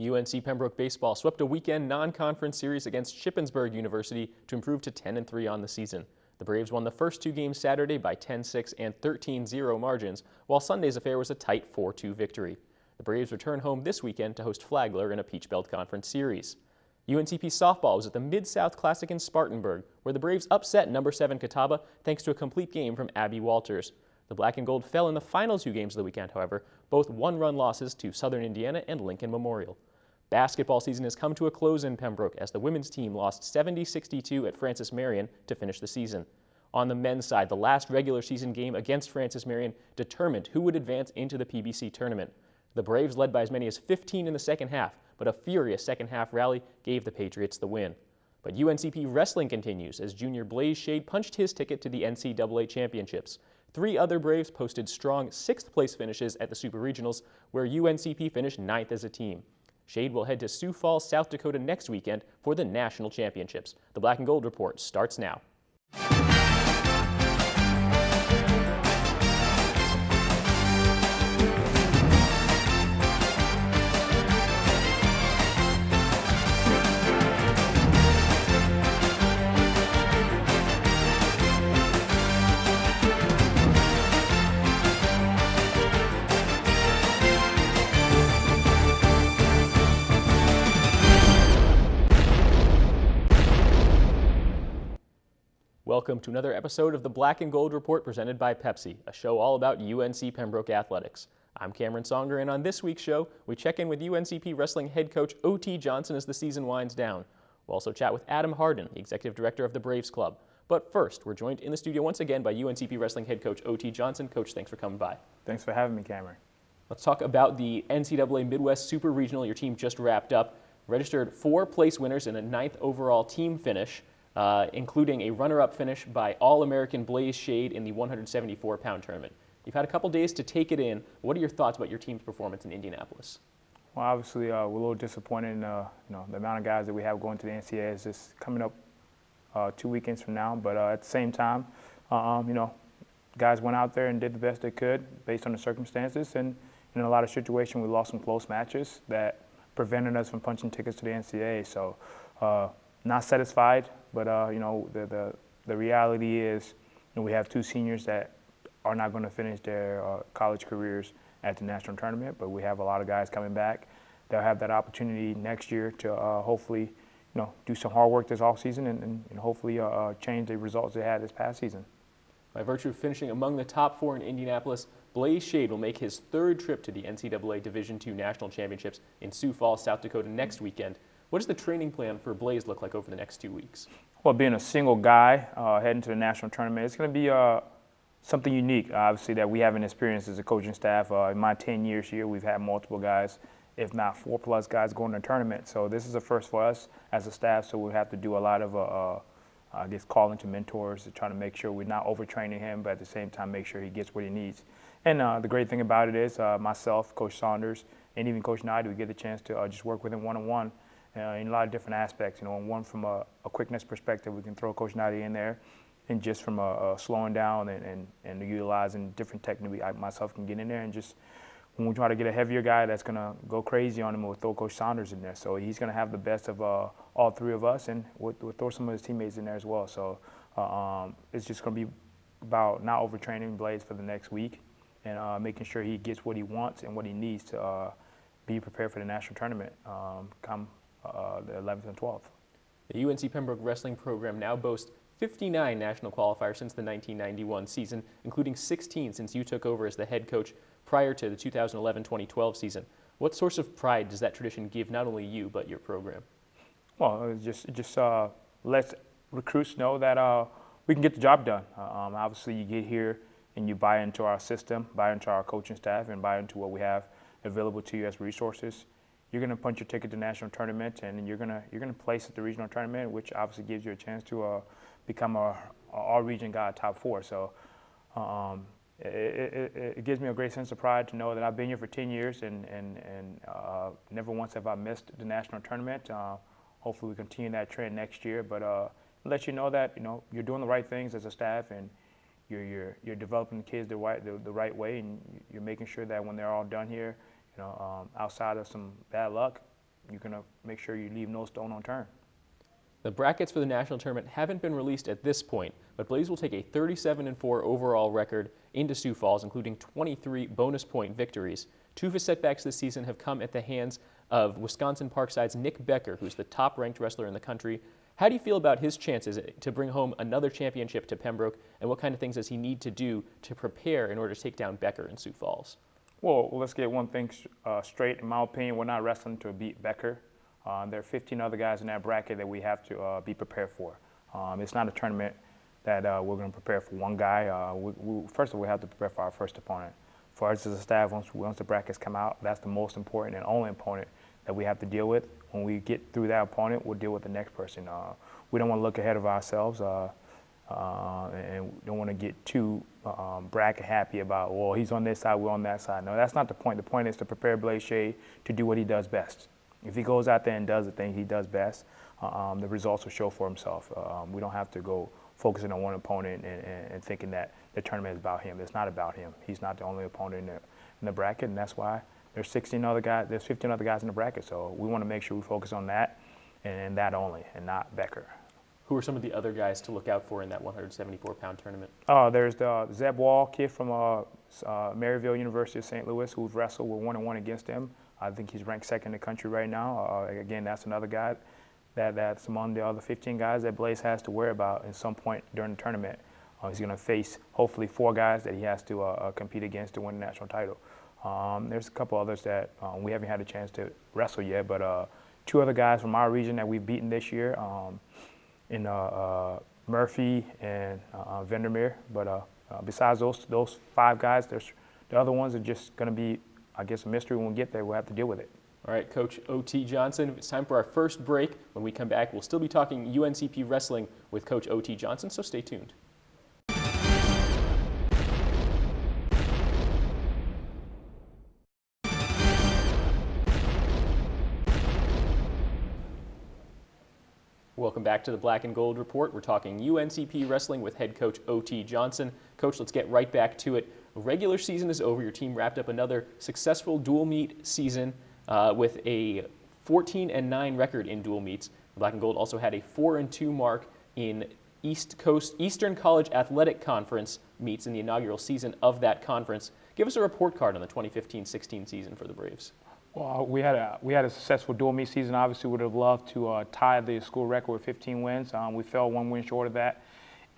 UNC Pembroke baseball swept a weekend non-conference series against Shippensburg University to improve to 10-3 on the season. The Braves won the first two games Saturday by 10-6 and 13-0 margins, while Sunday's affair was a tight 4-2 victory. The Braves return home this weekend to host Flagler in a Peach Belt Conference series. UNCP softball was at the Mid-South Classic in Spartanburg, where the Braves upset number 7 Catawba thanks to a complete game from Abby Walters. The Black and Gold fell in the final two games of the weekend, however, both one-run losses to Southern Indiana and Lincoln Memorial. Basketball season has come to a close in Pembroke as the women's team lost 70-62 at Francis Marion to finish the season. On the men's side, the last regular season game against Francis Marion determined who would advance into the PBC tournament. The Braves led by as many as 15 in the second half, but a furious second-half rally gave the Patriots the win. But UNCP wrestling continues as junior Blaze Shade punched his ticket to the NCAA championships. Three other Braves posted strong sixth-place finishes at the Super Regionals, where UNCP finished ninth as a team. Shade will head to Sioux Falls, South Dakota next weekend for the national championships. The Black and Gold Report starts now. Welcome to another episode of the Black and Gold Report presented by Pepsi, a show all about UNC Pembroke athletics. I'm Cameron Songer, and on this week's show, we check in with UNCP wrestling head coach O.T. Johnson as the season winds down. We'll also chat with Adam Harden, the executive director of the Braves Club. But first, we're joined in the studio once again by UNCP wrestling head coach O.T. Johnson. Coach, thanks for coming by. Thanks for having me, Cameron. Let's talk about the NCAA Midwest Super Regional your team just wrapped up. Registered 4 place winners and a 9th overall team finish. Including a runner-up finish by All-American Blaze Shade in the 174-pound tournament. You've had a couple days to take it in. What are your thoughts about your team's performance in Indianapolis? Well, obviously, we're a little disappointed in the amount of guys that we have going to the NCAA is just coming up 2 weekends from now. But at the same time, guys went out there and did the best they could based on the circumstances. And in a lot of situations, we lost some close matches that prevented us from punching tickets to the NCAA. So not satisfied. But the reality is, we have 2 seniors that are not going to finish their college careers at the national tournament. But we have a lot of guys coming back. They'll have that opportunity next year to hopefully, do some hard work this offseason and hopefully change the results they had this past season. By virtue of finishing among the top 4 in Indianapolis, Blaze Shade will make his 3rd trip to the NCAA Division II National Championships in Sioux Falls, South Dakota next weekend. What does the training plan for Blaze look like over the next 2 weeks? Well, being a single guy heading to the national tournament, it's going to be something unique, obviously, that we haven't experienced as a coaching staff. In my 10 years here, we've had multiple guys, if not 4+ guys, going to the tournament. So this is a first for us as a staff, so we have to do a lot of, calling to mentors to try to make sure we're not overtraining him, but at the same time make sure he gets what he needs. And the great thing about it is myself, Coach Saunders, and even Coach Nide, we get the chance to just work with him one-on-one. In a lot of different aspects, one from a quickness perspective, we can throw Coach Nadia in there, and just from a slowing down and utilizing different techniques, I myself can get in there and just when we try to get a heavier guy that's going to go crazy on him, we'll throw Coach Saunders in there. So he's going to have the best of all 3 of us, and we'll throw some of his teammates in there as well. So it's just going to be about not overtraining Blaze for the next week and making sure he gets what he wants and what he needs to be prepared for the national tournament come the 11th and 12th. The UNC Pembroke wrestling program now boasts 59 national qualifiers since the 1991 season, including 16 since you took over as the head coach prior to the 2011-2012 season. What source of pride does that tradition give not only you, but your program? Well, it just lets recruits know that we can get the job done. Obviously, you get here and you buy into our system, buy into our coaching staff, and buy into what we have available to you as resources. You're going to punch your ticket to the national tournament, and you're going to place at the regional tournament, which obviously gives you a chance to become a all-region guy, top 4. So it gives me a great sense of pride to know that I've been here for 10 years and never once have I missed the national tournament. Hopefully we continue that trend next year, but let you know that you're doing the right things as a staff, and you're developing the kids the right way, and you're making sure that when they're all done here, outside of some bad luck, you're going to make sure you leave no stone unturned. The brackets for the national tournament haven't been released at this point, but Blaze will take a 37-4 overall record into Sioux Falls, including 23 bonus point victories. Two of his setbacks this season have come at the hands of Wisconsin Parkside's Nick Becker, who's the top-ranked wrestler in the country. How do you feel about his chances to bring home another championship to Pembroke, and what kind of things does he need to do to prepare in order to take down Becker in Sioux Falls? Well, let's get one thing straight. In my opinion, we're not wrestling to beat Becker. There are 15 other guys in that bracket that we have to be prepared for. It's not a tournament that we're going to prepare for one guy. First of all, we have to prepare for our first opponent. For us as a staff, once the brackets come out, that's the most important and only opponent that we have to deal with. When we get through that opponent, we'll deal with the next person. We don't want to look ahead of ourselves, and we don't want to get too bracket happy about, well, he's on this side, we're on that side. No, that's not the point. The point is to prepare Blaze Shea to do what he does best. If he goes out there and does the thing he does best, the results will show for himself. We don't have to go focusing on one opponent and thinking that the tournament is about him. It's not about him. He's not the only opponent in the bracket, and that's why there's 16 other guys. There's 15 other guys in the bracket. So we want to make sure we focus on that and that only, and not Becker. Who are some of the other guys to look out for in that 174-pound tournament? There's the Zeb Wall kid from Maryville University of St. Louis, who's wrestled. We're 1-1 against him. I think he's ranked second in the country right now. Again, that's another guy that's among the other 15 guys that Blaze has to worry about at some point during the tournament. He's going to face hopefully 4 guys that he has to compete against to win the national title. There's a couple others that we haven't had a chance to wrestle yet, but 2 other guys from our region that we've beaten this year in Murphy and Vandermeer. But besides those 5 guys, the other ones are just going to be, I guess, a mystery. When we get there, we'll have to deal with it. All right, Coach O.T. Johnson, it's time for our first break. When we come back, we'll still be talking UNCP wrestling with Coach O.T. Johnson, so stay tuned. Welcome back to the Black and Gold Report. We're talking UNCP wrestling with head coach O.T. Johnson. Coach, let's get right back to it. Regular season is over. Your team wrapped up another successful dual meet season with a 14-9 record in dual meets. The Black and Gold also had a 4-2 mark in Eastern College Athletic Conference meets in the inaugural season of that conference. Give us a report card on the 2015-16 season for the Braves. Well, we had a successful dual meet season. Obviously, would have loved to tie the school record with 15 wins. We fell 1 win short of that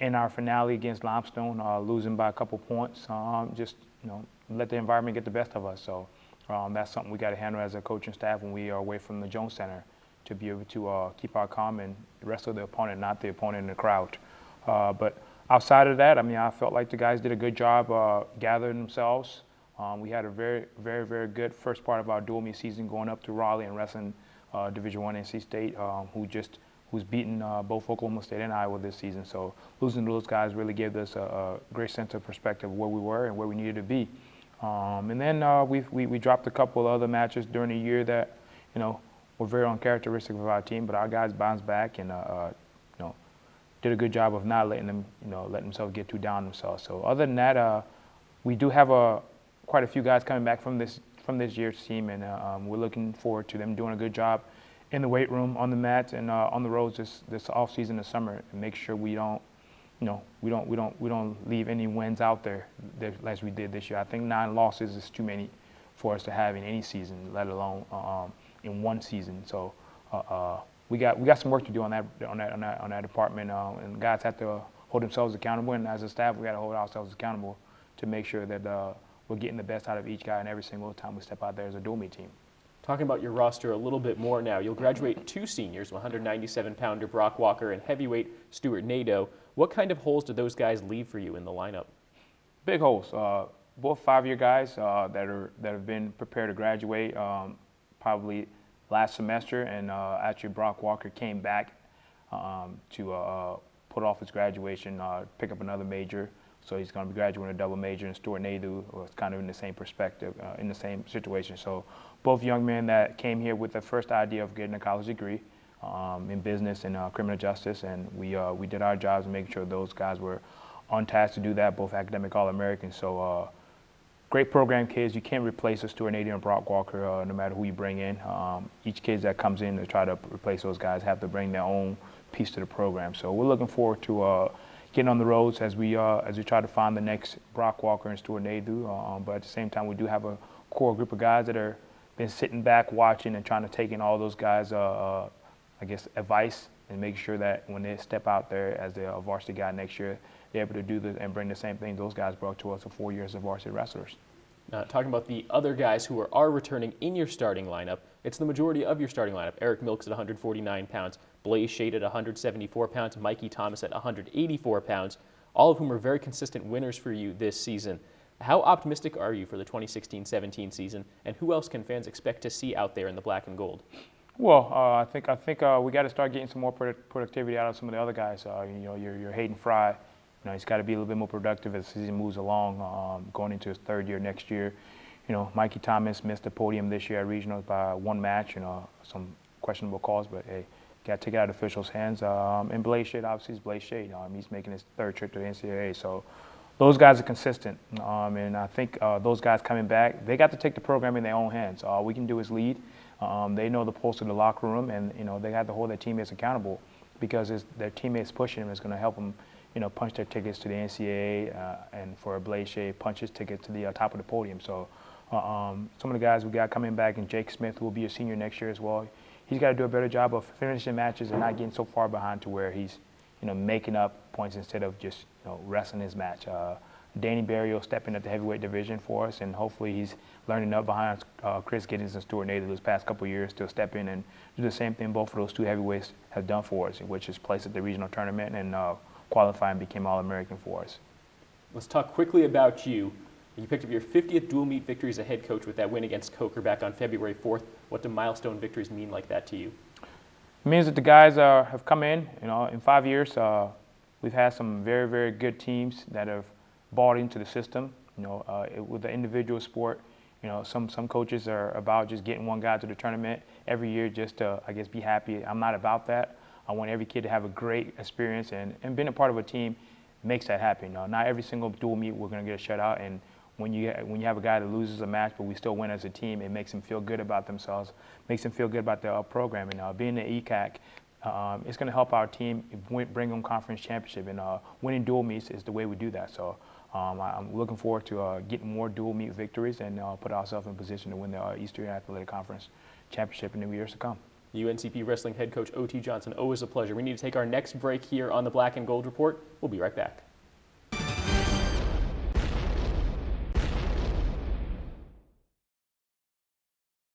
in our finale against Limestone, losing by a couple points. Just let the environment get the best of us. So that's something we got to handle as a coaching staff when we are away from the Jones Center, to be able to keep our calm and wrestle the opponent, not the opponent in the crowd. But outside of that, I felt like the guys did a good job gathering themselves. We had a very, very, very good first part of our dual meet season, going up to Raleigh and wrestling Division I NC State, who's beaten both Oklahoma State and Iowa this season. So losing to those guys really gave us a great sense of perspective of where we were and where we needed to be. And then we dropped a couple of other matches during the year that were very uncharacteristic of our team, but our guys bounced back and did a good job of not letting them let themselves get too down on themselves. So other than that, we do have quite a few guys coming back from this year's team, and we're looking forward to them doing a good job in the weight room, on the mats, and on the roads this off season, this summer, and make sure we don't leave any wins out there as we did this year. I think 9 losses is too many for us to have in any season, let alone in one season. So we got some work to do on that department, and guys have to hold themselves accountable, and as a staff, we got to hold ourselves accountable to make sure that we're getting the best out of each guy and every single time we step out there as a dual meet team. Talking about your roster a little bit more now, you'll graduate 2 seniors, 197-pounder Brock Walker and heavyweight Stuart Nadeau. What kind of holes did those guys leave for you in the lineup? Big holes. Both 5-year guys that have been prepared to graduate probably last semester, and actually Brock Walker came back to put off his graduation, pick up another major. So he's going to be graduating a double major, and Stuart Nadeau was kind of in the same perspective, in the same situation. So both young men that came here with the first idea of getting a college degree in business and criminal justice, and we did our jobs and making sure those guys were on task to do that, both academic All-Americans. So great program kids. You can't replace a Stuart Nady and Brock Walker, no matter who you bring in. Each kid that comes in to try to replace those guys have to bring their own piece to the program. So we're looking forward to getting on the roads as we try to find the next Brock Walker and Stuart Nady. But at the same time, we do have a core group of guys that are been sitting back watching and trying to take in all those guys, I guess, advice and make sure that when they step out there as a varsity guy next year, they're able to do this and bring the same thing those guys brought to us for 4 years of varsity wrestlers. Talking about the other guys who are returning in your starting lineup, it's the majority of your starting lineup. Eric Milks at 149 pounds, Blaze Shade at 174 pounds, Mikey Thomas at 184 pounds, all of whom are very consistent winners for you this season. How optimistic are you for the 2016-17 season, and who else can fans expect to see out there in the black and gold? Well, I think we got to start getting some more productivity out of some of the other guys. Your Hayden Fry. He's got to be a little bit more productive as the season moves along, going into his third year next year. Mikey Thomas missed the podium this year at regionals by one match, some questionable calls, but hey, got to take it out of officials' hands. And Blaze Shade, obviously, is Blaze Shade. He's making his third trip to the NCAA, so those guys are consistent. And I think those guys coming back, they got to take the program in their own hands. All we can do is lead. They know the pulse of the locker room, and they have to hold their teammates accountable because their teammates pushing them is going to help them punch their tickets to the NCAA, and for Blaze Shade, punch his ticket to the top of the podium. So some of the guys we got coming back, and Jake Smith, who will be a senior next year as well, he's got to do a better job of finishing matches and not getting so far behind to where he's making up points instead of just wrestling his match. Danny Barrio stepping up the heavyweight division for us, and hopefully he's learning up behind Chris Giddens and Stuart Nady those past couple of years to step in and do the same thing both of those two heavyweights have done for us, which is place at the regional tournament and qualify and became All-American for us. Let's talk quickly about you. You picked up your 50th dual meet victory as a head coach with that win against Coker back on February 4th. What do milestone victories mean like that to you? It means that the guys have come in. In 5 years, we've had some very, very good teams that have bought into the system. With the individual sport, some coaches are about just getting one guy to the tournament every year just to, I guess, be happy. I'm not about that. I want every kid to have a great experience, and being a part of a team makes that happen. Not every single dual meet we're going to get a shutout, and when you have a guy that loses a match but we still win as a team, it makes them feel good about themselves, makes them feel good about their program. And being the ECAC, it's going to help our team bring them conference championship, and winning dual meets is the way we do that. So I'm looking forward to getting more dual meet victories and put ourselves in position to win the Eastern Athletic Conference championship in the years to come. UNCP Wrestling head coach O.T. Johnson, always a pleasure. We need to take our next break here on the Black and Gold Report. We'll be right back.